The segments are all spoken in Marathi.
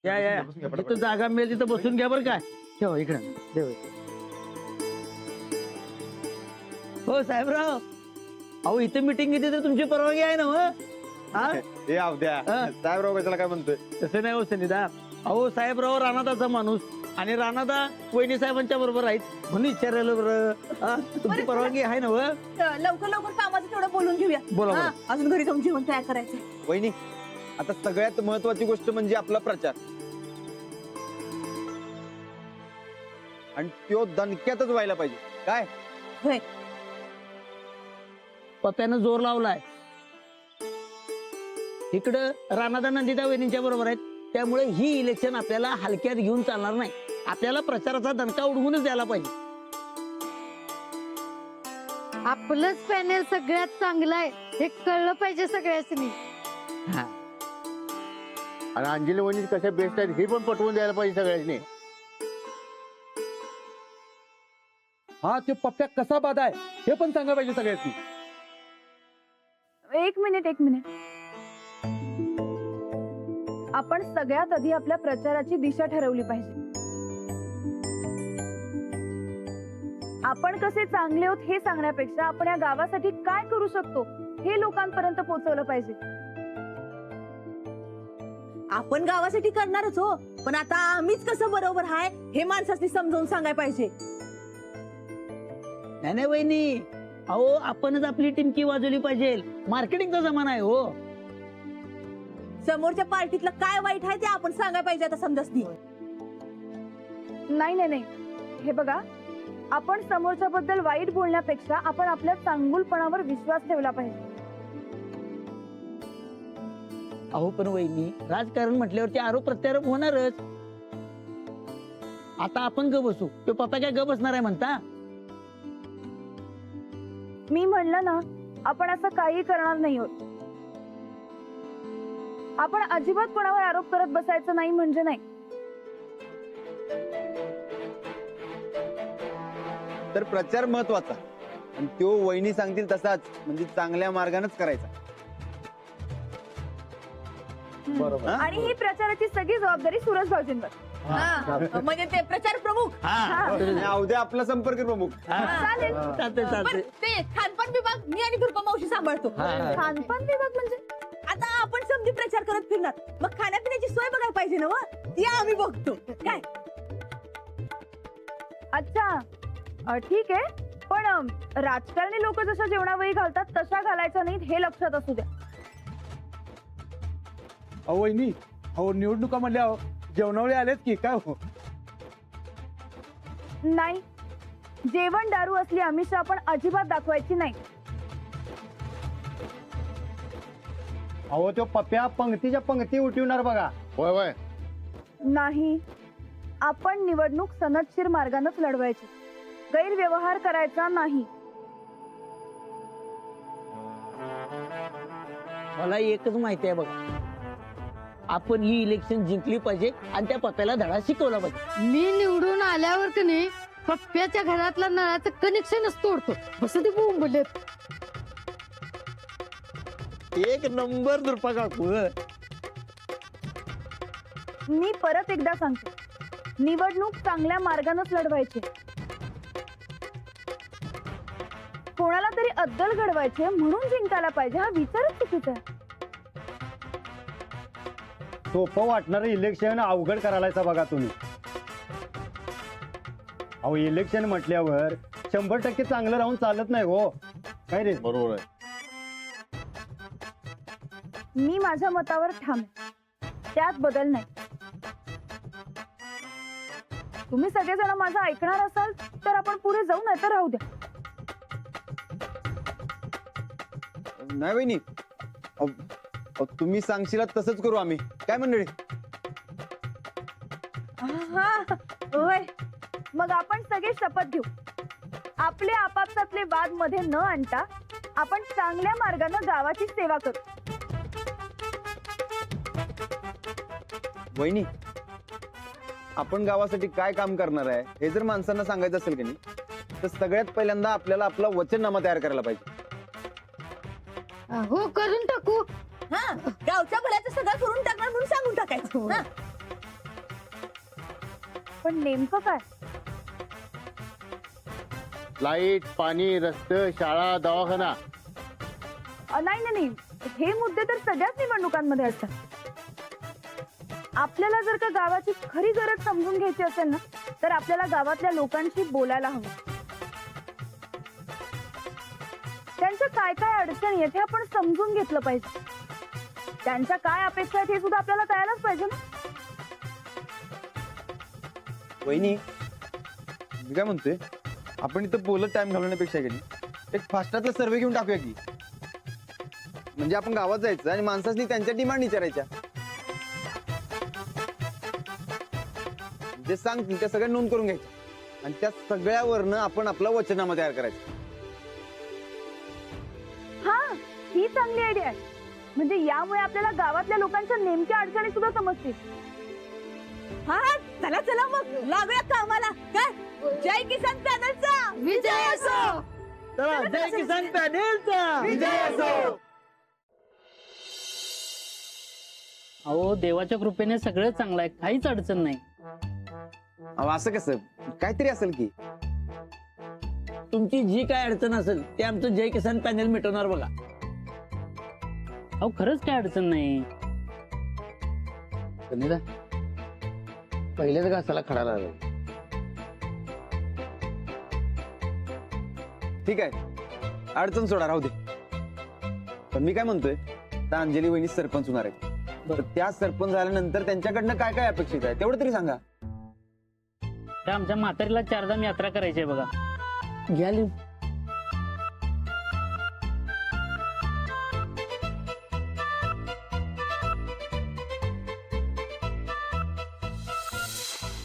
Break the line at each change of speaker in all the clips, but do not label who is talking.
या जिथं जागा मिळेल तिथं बसून घ्या बरं काय. ठेवा इकडं ठेवा. हो साहेबराव, अहो इथे मीटिंग घेते तर तुमची परवानगी आहे ना मग?
हे अवद्या साहेबराव कशाला काय म्हणतोय?
तसं नाही हो सनिदा. अहो साहेबराव राणादाचा माणूस आणि राणादा वहिनी साहेबांच्या बरोबर आहेत म्हणून विचारायला बरं. तुमची परवानगी आहे ना?
लवकर लवकर कामाचं तेवढं बोलून घेऊया.
बोला, बोला.
अजून घरी जाऊन जेवण तयार करायचं.
वहिनी, आता सगळ्यात महत्वाची गोष्ट म्हणजे आपला प्रचार, आणि तो दणक्यातच व्हायला पाहिजे. काय
होय.
पप्प्यानं जोर लावलाय. इकडं राणादा नंदिता वहिनींच्या बरोबर आहेत, त्यामुळे ही इलेक्शन आपल्याला हलक्यात घेऊन चालणार नाही. आपल्याला प्रचाराचा दणका उडवूनच द्यायला पाहिजे.
आपलंच पॅनेल सगळ्यात चांगलं आहे हे कळलं पाहिजे सगळ्यांनी.
आणि अंजली वहिनी कशा बेस्ट आहेत हे पण पटवून द्यायला पाहिजे सगळ्यांनी.
हा ते पप्प्या कसा बाद आहे हे पण सांगा पाहिजे सगळ्यांनी.
एक मिनिट. आपण सगळ्यात आधी आपल्या प्रचाराची दिशा ठरवली पाहिजे. आपण कसे चांगले आहोत हे सांगण्यापेक्षा आपण या गावासाठी काय करू शकतो हे लोकांपर्यंत पोहोचवलं पाहिजे. आपण गावासाठी करणारच हो, पण आता आम्हीच कसं बरोबर आहे हे माणसांनी समजावून सांगायला पाहिजे.
नाही वहिनी, अहो आपणच आपली टिमकी वाजवली पाहिजे. मार्केटिंगचा जमाना आहे हो.
समोरच्या पार्टीतलं काय वाईट आहे ते आपण सांगायला पाहिजे आता समजसनी. नाही, हे बघा, आपण समोरच्या बद्दल वाईट बोलण्यापेक्षा आपण आपल्या चांगुलपणावर विश्वास ठेवला पाहिजे.
अहो पण वहिनी, राजकारण म्हटल्यावरती आरोप प्रत्यारोप होणारच. आता आपण ग बसू, तो पप्पा काय ग बसणार आहे म्हणता?
मी म्हणलं ना, आपण असं काही करणार नाही आहोत. आपण अजिबात कोणावर आरोप करत बसायचं नाही म्हणजे नाही.
तर प्रचार महत्वाचा, आणि तो वहिनी सांगतील तसाच, म्हणजे चांगल्या मार्गानेच करायचा.
बरोबर.
आणि ही प्रचाराची सगळी जबाबदारी सुरज भाऊजींवर. म्हणजे ते प्रचार प्रमुख.
आणि अवद्या आपला संपर्क प्रमुख.
चालेल.
चालते.
ते खानपान विभाग मी आणि दुर्गा मावशी सांभाळतो. खानपान विभाग म्हणजे आता आपण समधी प्रचार करत फिरणार, मग खाण्यापिण्याची सोय बघायला पाहिजे ना. ती आम्ही बघतो काय. अच्छा ठीक आहे, पण राजकारणी लोक जशा जेवणावळी घालतात तशा घालायच्या नाहीत हे लक्षात असू द्या.
अहो वहिनी, अहो निवडणुका म्हणल्या जेवणावळी आलेत की काय हो?
नाही, जेवण दारू असली आमिष आपण अजिबात दाखवायची नाही.
अहो तो पप्प्या पंक्तीच्या पंक्ती उठवणार बघा. होय होय.
नाही, आपण निवडणूक सनदशीर मार्गानच लढवायची, गैरव्यवहार करायचा नाही.
मला एकच माहिती आहे बघा, आपण ही इलेक्शन जिंकली पाहिजे आणि त्या पप्प्याला धडा शिकवला पाहिजे.
मी निवडून आल्यावर का नाही पप्प्याच्या घरातला नळाचं कनेक्शनच तोडतो. बस ते बोंबलेत.
एक नंबर दुर्पा काकू.
मी परत एकदा सांगते, निवडणूक चांगल्या मार्गानच लढवायची. कोणाला तरी अद्दल घडवायचे म्हणून जिंकायला पाहिजे हा विचारच चुकीचा आहे.
सोपं वाटणारं इलेक्शन अवघड करायलायचा बघा तुम्ही. अहो इलेक्शन म्हटल्यावर 100% चांगलं राहून चालत नाही हो. काय रे? बरोबर आहे.
मी माझ्या मतावर ठाम आहे, त्यात बदल नाही. तुम्ही सगळेजण माझं ऐकणार असाल तर आपण पुढे जाऊ, नाही तर राहू द्या.
नाही वहिनी, तुम्ही सांगशील तसंच करू आम्ही. काय मंडळी?
होय, मग आपण सगळे शपथ घेऊ, आपले आपापसातले वाद मध्ये न आणता आपण चांगल्या मार्गाने गावाची सेवा करू.
वहिनी, आपण गावासाठी काय काम करणार आहे हे जर माणसांना सांगायचं असेल की नाही, तर सगळ्यात पहिल्यांदा आपल्याला आपला वचननामा तयार करायला पाहिजे.
हो करून टाकू.
गावच्या भल्याचं सगळं करून टाकणार म्हणून सांगून टाकायचं. पण नेमकं काय?
लाईट, पाणी, रस्ते, शाळा, दवाखाना.
नाही नाही नाही, हे मुद्दे तर सगळ्याच निवडणुकांमध्ये असतात. आपल्याला जर का गावाची खरी गरज समजून घ्यायची असेल ना, तर आपल्याला गावातल्या लोकांशी बोलायला हवं. त्यांच्या काय काय अडचणी आहेत हे आपण समजून घेतलं पाहिजे. त्यांच्या काय अपेक्षा आहेत हे सुद्धा आपल्याला कळायलाच पाहिजे ना.
वहिनी, मी काय म्हणतोय, आपण इथं बोलत टाइम घालवण्यापेक्षा की नाही एक फास्टातला सर्वे घेऊन टाकूया की. म्हणजे आपण गावात जायचं आणि माणसांनी त्यांच्या डिमांड विचारायच्या. जे सांगतील त्या सगळ्या नोंद करून घ्यायच्या आणि त्या सगळ्यावरनं आपण आपला वचननामा तयार करायचा.
हा, ही चांगली आयडिया आहे. म्हणजे यामुळे आपल्याला गावातल्या लोकांच्या नेमक्या अडचणी सुद्धा समजतील. हा, चला चला मग लागूया कामाला. काय जय किसान पॅनलचा
विजय असो.
चला, जय किसान पॅनेलचा
विजय असो.
अहो देवाच्या कृपेने सगळं चांगलं आहे, काहीच अडचण नाही.
अहो असं कसं, काहीतरी असेल की.
तुमची जी काय अडचण असेल ते आमचं जय किसान पॅनेल मिटवणार बघा.
अहो खरंच काय अडचण नाही.
पहिल्याच घासाला खडा लागला.
ठीक आहे, अडचण सोडा, राहू दे. पण मी काय म्हणतोय, आता अंजली वहिनी सरपंच होणार आहे. तर त्या सरपंच झाल्यानंतर त्यांच्याकडनं काय काय अपेक्षित आहे तेवढं तरी सांगा.
त्या आमच्या म्हातारीला 4 धाम यात्रा करायची आहे बघा.
घ्या लिहून.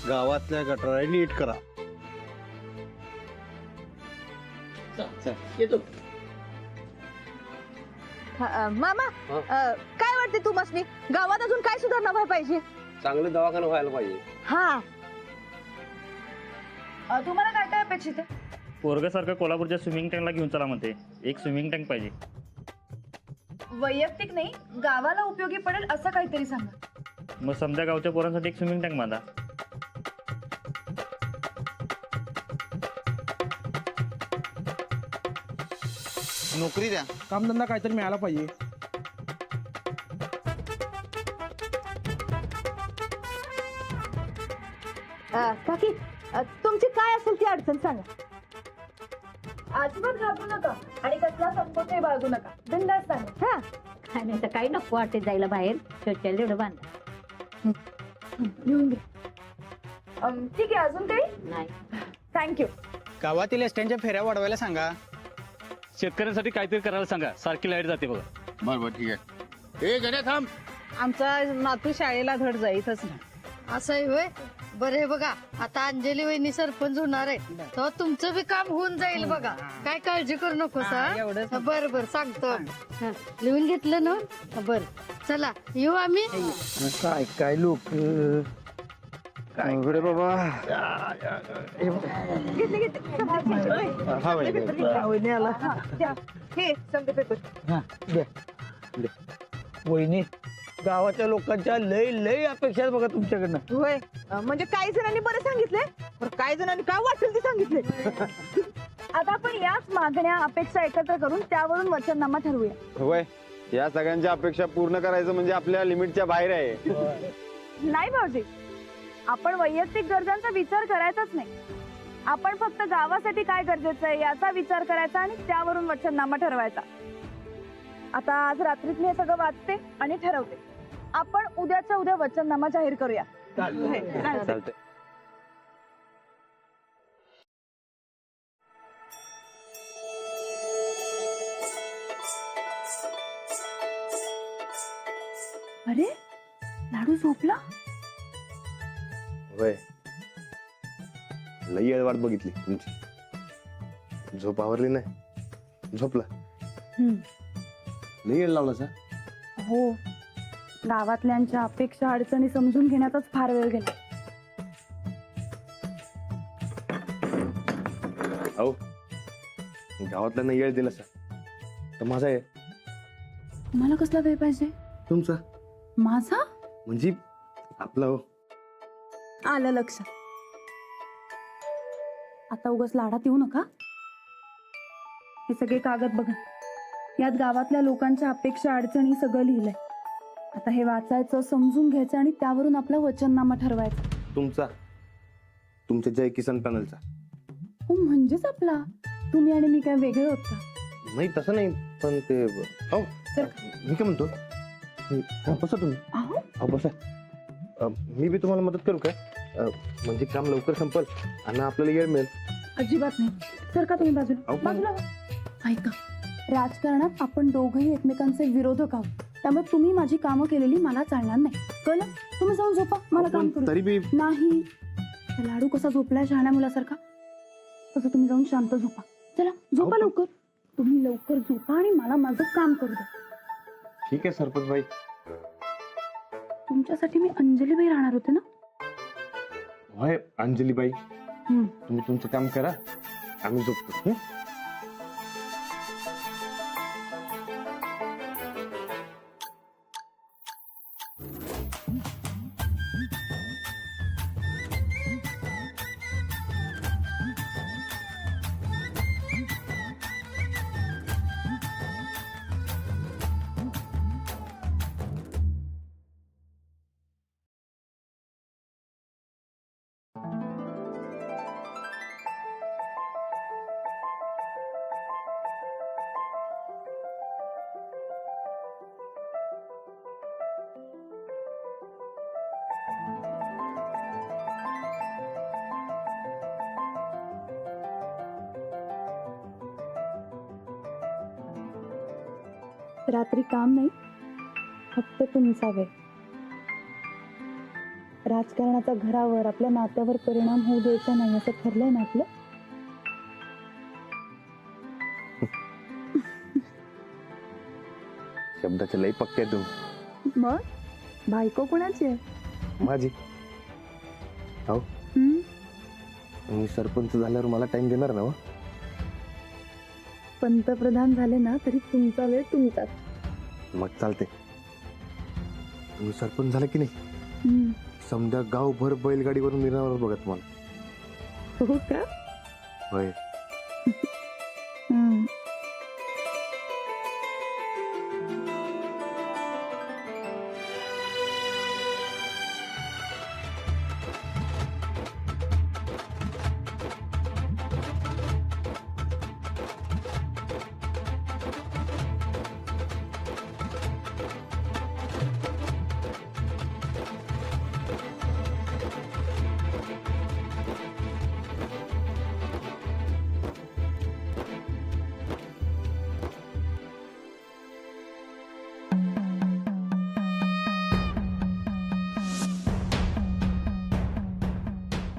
गावातल्या गटारा नीट करा.
येतो.
मामा, काय वाटते तुम्हाला गावात अजून काय सुधारणा व्हायला पाहिजे?
चांगलं दवाखाना व्हायला पाहिजे.
हा, तुम्हाला काय काय अपेक्षित आहे?
पोरगासारखं कोल्हापूरच्या स्विमिंग टँकला घेऊन चला म्हणते. एक स्विमिंग टँक पाहिजे.
वैयक्तिक नाही, गावाला उपयोगी पडेल असं काहीतरी सांगा.
मग समजा गावच्या पोरांसाठी एक स्विमिंग टँक बांधा.
नोकरी द्या.
कामधंदा काहीतरी मिळाला पाहिजे.
काकी, तुमची काय असेल ती अडचण सांगा. अजिबात घाबरू नका आणि कसला संकोच बाळगू नका. बिनधास्त सांगा. हा,
काय नाही तर काही नको वाटते जायला बाहेर. शौचालय एवढं बांधा.
घेऊन घे. ठीक आहे, अजून काही?
नाही.
थँक्यू.
गावातील एसट्यांच्या फेऱ्या वाढवायला सांगा.
शेतकऱ्यांसाठी काहीतरी करायला सांगा. सारखी लाईट जाते बघा.
बरोबर, ठीक आहे. ए गण्या थांब.
आमचा नातू शाळेला धड जाईतच नाही.
असं आहे होय. बरं हे बघा, आता अंजली वहिनी सरपंच होणार आहे, तेव्हा तुमचं बी काम होऊन जाईल बघा. काय काळजी करू नको.
एवढंच.
बर बर सांगतो. हा, लिहून घेतलं ना? बर, चला येऊ आम्ही.
काय काय लोक काय
बाबा. हा वहिनी.
हे समजा पेपर.
वहिनी, गावाच्या लोकांच्या लय लय अपेक्षा आहेत बघा तुमच्याकडनं.
होय, म्हणजे काही जणांनी बरं सांगितलंय, पण काही जणांनी काय वाटेल ते सांगितले.
आता आपण याच मागण्या अपेक्षा एकत्र करून त्यावरून वचननामा ठरवूया.
होय, या सगळ्यांच्या अपेक्षा पूर्ण करायचं म्हणजे आपल्या लिमिटच्या बाहेर आहे.
नाही भाऊजी, आपण वैयक्तिक गरजांचा विचार करायचाच नाही. आपण फक्त गावासाठी काय गरजेचं आहे याचा विचार करायचा आणि त्यावरून वचननामा ठरवायचा. आता आज रात्रीच मी हे सगळं वाचते आणि ठरवते. आपण उद्याच्या उद्या वचननामा जाहीर करूया.
चालतंय.
अरे, लाडू झोपला?
होय, लई वाट बघितली तुमची. झोप आवरली नाही, झोपला. लई येळ लावला सा.
हो, गावातल्यांच्या अपेक्षा अडचणी समजून घेण्यातच फार वेळ गेला.
अहो, गावातल्यांना येळ दिला सा तर माझा आहे.
तुम्हाला कसला वेळ पाहिजे?
तुमचा
माझा?
म्हणजे आपला. हो,
आलं लक्षात. आता उगाच लाडात येऊ नका. हे सगळे कागद बघा, यात गावातल्या लोकांच्या अपेक्षा अडचणी सगळं लिहिलंय. आता हे वाचायचं, समजून घ्यायचं आणि त्यावरून आपला वचननामा ठरवायचा.
तुमच्या जय किसान पॅनलचा.
हो म्हणजेच आपला. तुम्ही आणि मी काय वेगळे होत का?
नाही तसं नाही, पण ते
सर.
मी काय म्हणतो, बसा तुम्ही.
अहो
बसा. मी बी तुम्हाला मदत करू काय? म्हणजे काम लवकर संपल आणि आपल्याला वेळ मिळेल.
अजिबात नाही. सर का तुम्ही बाजूला बाजूला व्हा. ऐका, राजकारणात आपण दोघंही एकमेकांचे विरोधक आहोत. त्यामुळे तुम्ही माझी कामं केलेली मला चालणार नाही, कळलं? तुम्ही जाऊन झोपा, मला काम करू
तरी बी
नाही. त्या लाडू कसा झोपलाय शहाण्या मुलासारखा, तसं तुम्ही जाऊन शांत झोपा. चला झोपा लवकर. तुम्ही लवकर झोपा आणि मला माझं काम करू द्या.
ठीक आहे सरपंच बाई.
तुमच्यासाठी मी अंजलीबाई राहणार होते ना.
होय अंजलीबाई, तुम्ही तुमचं काम करा, आम्ही झोपतो.
रात्री काम नाही, फक्त तुमचा वेळ. राजकारणाचा घरावर, आपल्या नात्यावर परिणाम होऊ द्यायचा नाही असं ठरलंय ना आपलं.
शब्दाचे लई पक्के आहे तुम्ही.
मग बायको कोणाची आहे?
माझी. हो, मी सरपंच झाल्यावर मला टाइम देणार ना हो?
पंतप्रधान झाले ना तरी तुमचा वेळ तुमचाच.
मग चालते. तुम्ही सरपंच झाला की नाही, समजा गावभर बैलगाडीवरून मिरवणार बघा तुम्हाला.
हो का?
होय.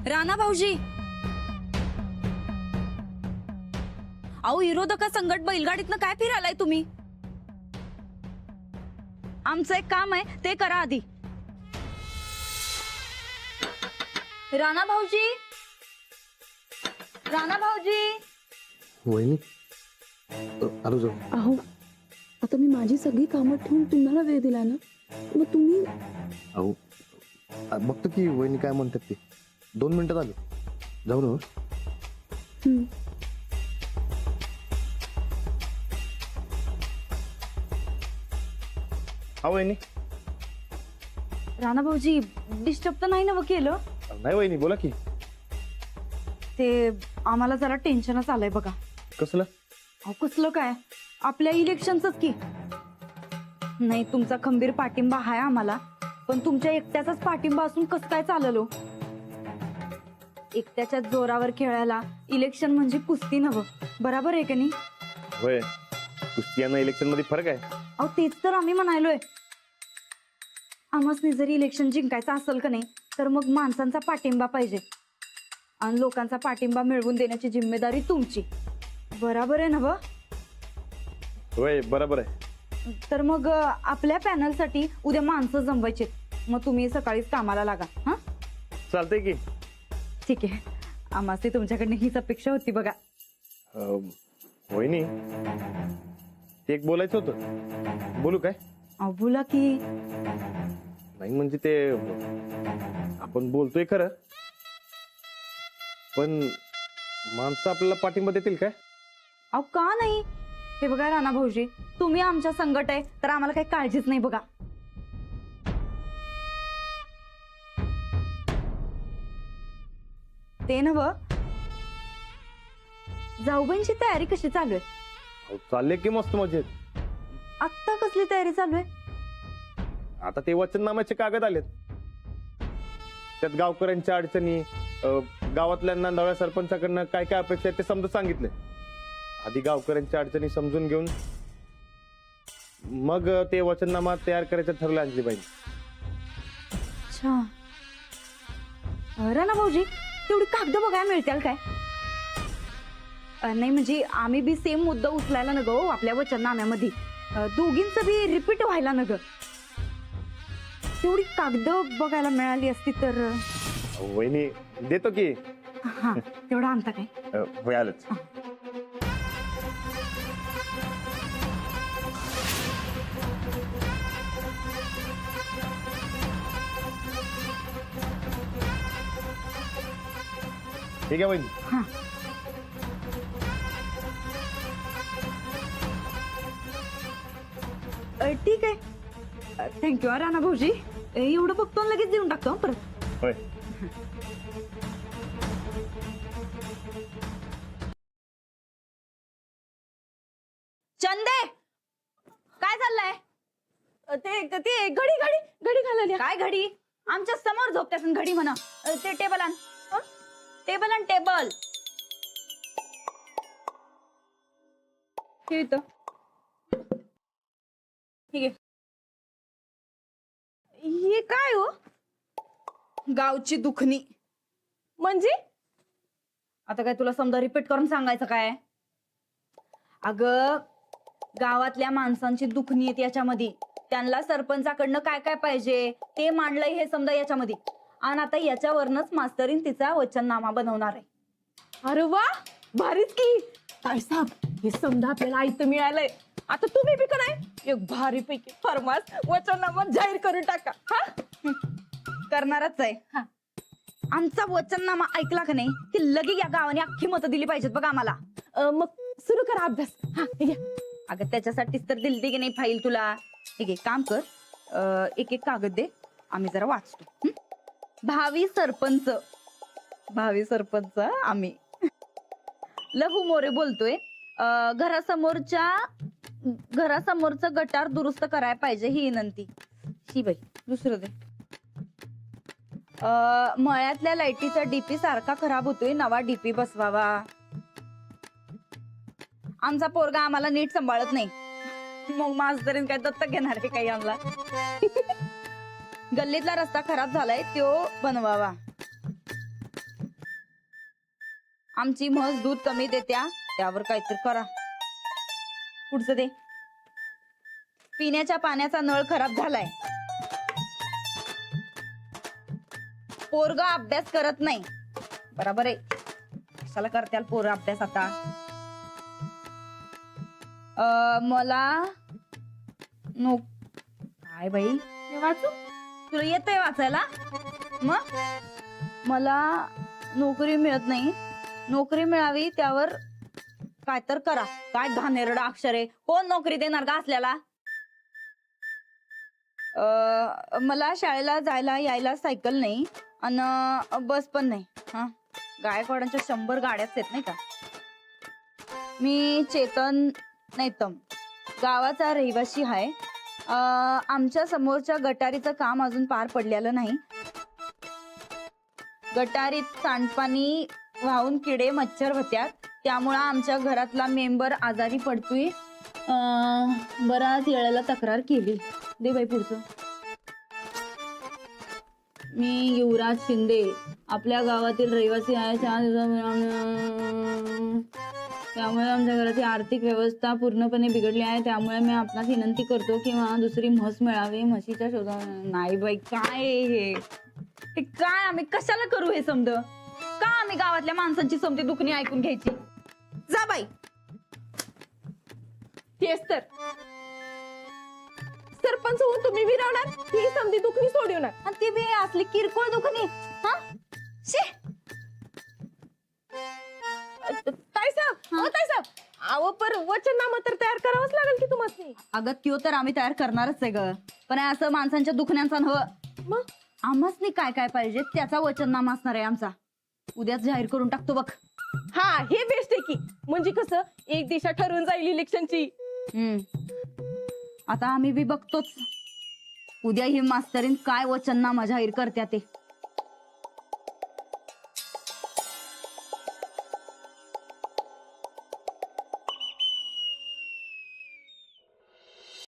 राणा भाऊजी, अहो विरोधका संकट बैलगाडीतनं काय फिरालाय तुम्ही? आमचं एक काम आहे ते करा आधी. राणा भाऊजी, राणा भाऊजी.
वहिनी आलो जाऊ.
अहो आता मी माझी सगळी कामं ठेवून तुम्हाला वेळ दिला ना, मग तुम्ही.
अहो बघतो की वहिनी काय म्हणतात ते. 2 मिनिटात आलो. जाऊ ना. हा वहिनी.
राणा भाऊजी डिस्टर्ब तर नाही ना केलं?
नाही वहिनी बोला की.
ते आम्हाला जरा टेन्शनच आलंय बघा.
कसलं?
अहो कसलं काय, आपल्या इलेक्शनच की. नाही तुमचा खंबीर पाठिंबा आहे आम्हाला, पण तुमच्या एकट्याचाच पाठिंबा असून कसं काय चाललो? एकट्याच्या जोरावर खेळायला इलेक्शन म्हणजे कुस्ती नव्ह, बरोबर आहे का नाही?
होय, कुस्ती आणि इलेक्शन मध्ये फरक आहे.
अहो तेच तर आम्ही म्हणालोय. आम्हाला जरी इलेक्शन जिंकायचं असेल का नाही, तर मग माणसांचा पाठिंबा पाहिजे आणि लोकांचा पाठिंबा मिळवून देण्याची जिम्मेदारी तुमची, बरोबर आहे ना? व
होय बरोबर आहे.
तर मग आपल्या पॅनलसाठी उद्या माणसं जमवायचे, मग तुम्ही सकाळीच कामाला लागा. हा
चालतंय की.
ठीक आहे, आम्हाला तुमच्याकडनं हीच अपेक्षा होती बघा.
वहिनी ते एक बोलायचं होतं. बोलू काय?
अहो बोला की.
नाही म्हणजे ते आपण बोलतोय खरं, पण माणसं आपल्याला पाठिंबा देतील काय?
अहो का नाही? हे बघा राणा भाऊजी, तुम्ही आमच्या संकट आहे तर आम्हाला काही काळजीच नाही बघा. ते नव जाऊबाईंची तयारी कशी चालू आहे?
अहो, चालले की मस्त मजेत.
आत्ता कसली तयारी चालू आहे?
आता ते वचननाम्याचे कागद आलेत, त्यात गावकऱ्यांच्या अडचणी, गावातल्या नांदवळ्या सरपंचाकडनं काय काय अपेक्षा आहेत ते समजून सांगितले. आधी गावकऱ्यांच्या अडचणी समजून घेऊन मग ते वचननामा तयार करायचं ठरलं अंजलीबाई.
अच्छा राणा भाऊजी, तेवढी कागद बघायला मिळतील काय? नाही म्हणजे आम्ही बी सेम मुद्दा उचलायला न गो आपल्या वचननाम्यामध्ये, दोघींच बी रिपीट व्हायला न ग. तेवढी कागद बघायला मिळाली असती तर.
वहिनी देतो की.
हा तेवढा आणता काय?
होय आलंच. ठीक आहे वहिनी.
हा ठीक आहे. थँक्यू राणा भाऊजी. एवढं बघतो आणि लगेच देऊन टाकतो परत.
होय.
चंदे काय चाललंय? ते ते घडी घडी घडी घालायला. काय घडी? आमच्या समोर झोपत्यास घडी म्हणा. ते टेबल आण. टेबल आण टेबल. हे इथं. ठीक आहे. हे काय हो? गावची दुखणी म्हणजे? आता काय तुला समजा रिपीट करून सांगायचं काय? अगं गावातल्या माणसांची दुखणी येते याच्यामध्ये. त्यांना सरपंचाकडनं काय काय पाहिजे ते मांडलंय हे समजा याच्यामध्ये. आणि आता याच्यावरनच मास्तरीन तिचा वचननामा बनवणार आहे.
अरे वा, भारीच की. काय साहेब, हे समजा आपल्याला आयतं मिळालंय. आता तुम्ही बी का नाही एक भारी पैकी फरमास वचननामा जाहीर करून टाका. हा
करणारच आहे. आमचा वचननामा ऐकला का नाही की लगे या गावाने अख्खी मतं दिली पाहिजेत बघा आम्हाला.
मग सुरू करा अभ्यास. हा हे घ्या.
अगं त्याच्यासाठीच तर दिलती की नाही फाईल तुला. ठीक आहे, काम कर, एक एक कागद दे, आम्ही जरा वाचतो. भावी सरपंच आम्ही. लहू मोरे बोलतोय. घरासमोरचं गटार दुरुस्त करायला पाहिजे ही विनंती. ही बाई दुसरं दे. मळ्यातल्या लाईटीचा डीपी सारखा खराब होतोय, नवा डीपी बसवावा. आमचा पोरगा आम्हाला नीट सांभाळत नाही, मग मास्तरीन काय दत्तक घेणार आहे काही आम्हाला. गल्लीतला रस्ता खराब झालाय तो बनवावा. आमची म्हस दूध कमी देत्या त्यावर काहीतरी करा. पुढचं दे. पिण्याच्या पाण्याचा नळ खराब झालाय. पोरगा अभ्यास करत नाही. बरोबर आहे, कशाला करत्याल पोरं अभ्यास आता. मला काय बाई वाचू? तुला येतंय वाचायला? मग मला नोकरी मिळत नाही, नोकरी मिळावी त्यावर काय तर करा. काय घाणेरडं अक्षर आहे. कोण नोकरी देणार का असल्याला? मला शाळेला जायला यायला सायकल नाही आणि बस पण नाही. हा गायकवाडांच्या 100 गाड्याच आहेत नाही का. मी चेतन नैतम गावाचा रहिवासी आहे. आमच्या समोरच्या गटारीचं काम अजून पार पडलेलं नाही. गटारीत सांडपाणी वाहून किडे मच्छर होत्यात, त्यामुळे आमच्या घरातला मेंबर आजारी पडतोय. बराच वेळेला तक्रार केली. दे बाई पुढचं. मी युवराज शिंदे आपल्या गावातील रहिवासी आहे. 4 त्यामुळे आमच्या घराची आर्थिक व्यवस्था पूर्णपणे बिघडली आहे. त्यामुळे मी आपणास विनंती करतो की मला दुसरी म्हस मिळावी. म्हशीच्या शोधा. नाही बाई काय हे काय आम्ही कशाला करू हे समज? का आम्ही गावातल्या माणसांची समती दुखणी ऐकून घ्यायची? जा बाई.
तेच तर सरपंच होऊन तुम्ही विरवणार, ही समधी दुखणी सोडवणार
आणि ती बी असली किरकोळ दुखणी. हा शी.
वचननामा तर तयार करावंच लागेल की तुम्हाला.
अगं त्यो तर आम्ही तयार करणारच आहे ग, पण असं माणसांच्या दुखण्यांचा
मग
आम्हाच काय काय पाहिजे त्याचा वचननामा असणार आहे आमचा. उद्याच जाहीर करून टाकतो बघ.
हा हे बेस्ट आहे की, म्हणजे कसं एक दिशा ठरवून जाईल इलेक्शनची.
आता आम्ही बी बघतोच उद्या ही मास्तरीन काय वचननामा जाहीर करत्या ते.